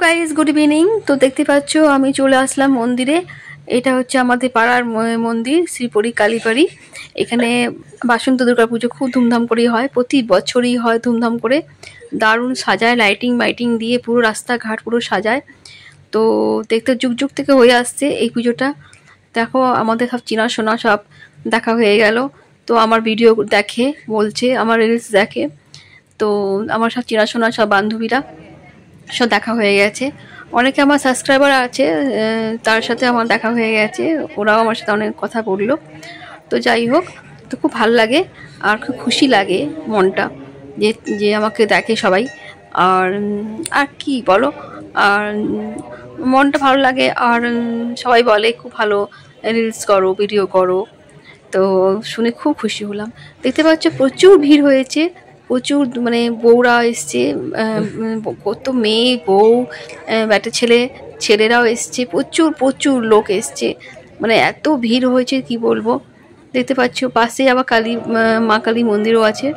Guys, good evening. তো দেখতে পাচ্ছ আমি চলে আসলাম মন্দিরে। এটা হচ্ছে আমাদের পাড়ার মন্দির, শ্রীপুরি কালীবাড়ি। এখানে বাসন্ত দুর্গা পুজো খুব ধুমধাম করেই হয়, প্রতি বছরই হয় ধুমধাম করে। দারুণ সাজায়, লাইটিং মাইটিং দিয়ে পুরো রাস্তাঘাট পুরো সাজায়। তো দেখতে যুগ যুগ থেকে হয়ে আসছে এই পুজোটা। দেখো আমাদের সব চেনাশোনা সব দেখা হয়ে গেল। তো আমার ভিডিও দেখে, বলছে আমার রিলস দেখে। তো আমার সব চেনাশোনা সব বান্ধবীরা সব দেখা হয়ে গেছে। অনেকে আমার সাবস্ক্রাইবার আছে, তার সাথে আমার দেখা হয়ে গেছে, ওরাও আমার সাথে অনেক কথা বললো। তো যাই হোক, তো খুব ভালো লাগে আর খুব খুশি লাগে মনটা যে যে আমাকে দেখে সবাই। আর আর কি বলো, আর মনটা ভালো লাগে। আর সবাই বলে খুব ভালো রিলস করো, ভিডিও করো। তো শুনে খুব খুশি হলাম। দেখতে পাচ্ছ প্রচুর ভিড় হয়েছে, প্রচুর মানে বউরা এসছে, কত মেয়ে বউ, একটা ছেলেরাও এসছে, প্রচুর প্রচুর লোক এসছে। মানে এত ভিড় হয়েছে কি বলবো। দেখতে পাচ্ছ পাশে আবার মা কালী মন্দিরও আছে,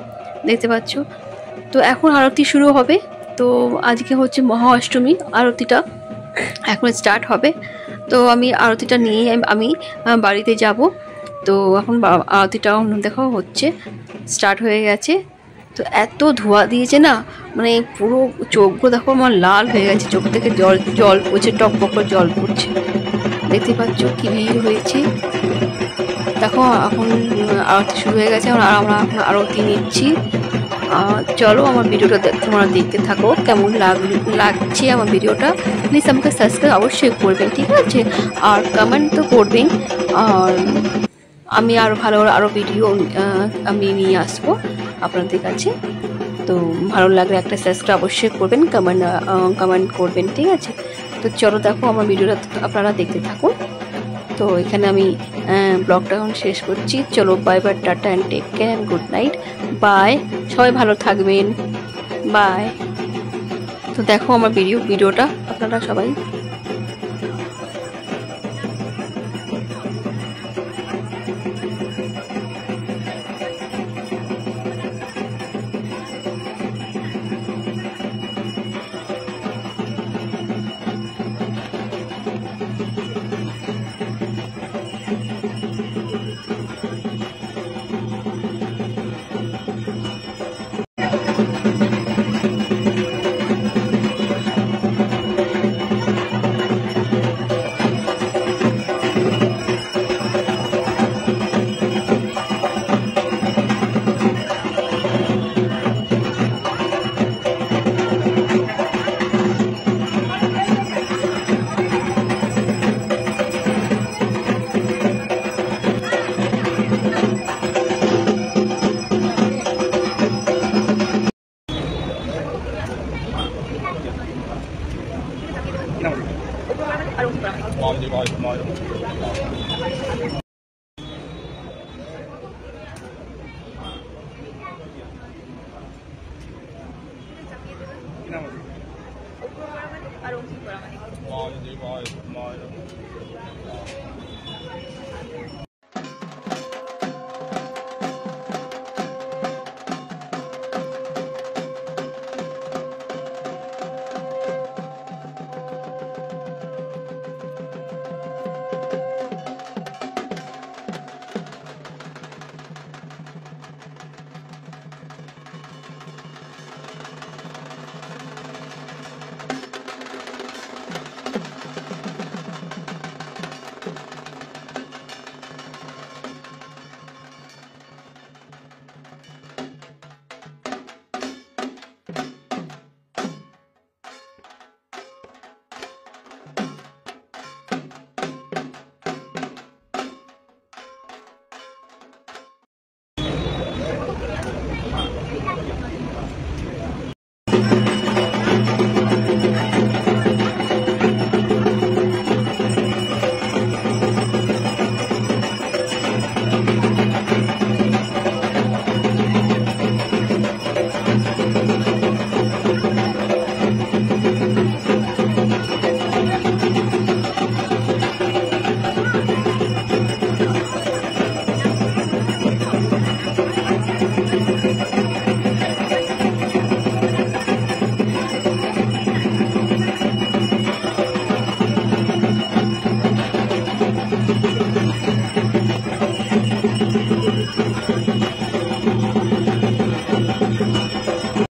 দেখতে পাচ্ছ। তো এখন আরতি শুরু হবে। তো আজকে হচ্ছে মহা অষ্টমী, আরতিটা এখন স্টার্ট হবে। তো আমি আরতিটা নিয়ে আমি বাড়িতে যাব। তো এখন আরতিটাও দেখো হচ্ছে, স্টার্ট হয়ে গেছে। তো এত ধোঁয়া দিয়েছে না, মানে পুরো চোখগুলো দেখো আমার লাল হয়ে গেছে, চোখ থেকে জল জল পড়ছে, টকবক করে জল পড়ছে। দেখতে পাচ্ছ কি ভিড় হয়েছে। দেখো এখন আরতি শুরু হয়ে গেছে, আমরা এখন আরতি নিচ্ছি। চলো আমার ভিডিওটা তোমরা দেখতে থাকো, কেমন লাগছে আমার ভিডিওটা। প্লিজ আমাকে সাবস্ক্রাইব অবশ্যই করবেন, ঠিক আছে? আর কমেন্ট তো করবেন। আর আমি আরও ভালো আরও ভিডিও আমি নিয়ে আসবো আপনাদের কাছে। তো ভালো লাগলে একটা সাবস্ক্রাইব অবশ্যই করবেন, কমেন্ট করবেন, ঠিক আছে? তো চলো দেখো আমার ভিডিওটা আপনারা দেখতে থাকুন। তো এখানে আমি ব্লগটা এখন শেষ করছি। চলো bye bye, tata and take care and good night, bye. সবাই ভালো থাকবেন, বাই। তো দেখো আমার ভিডিওটা আপনারা সবাই।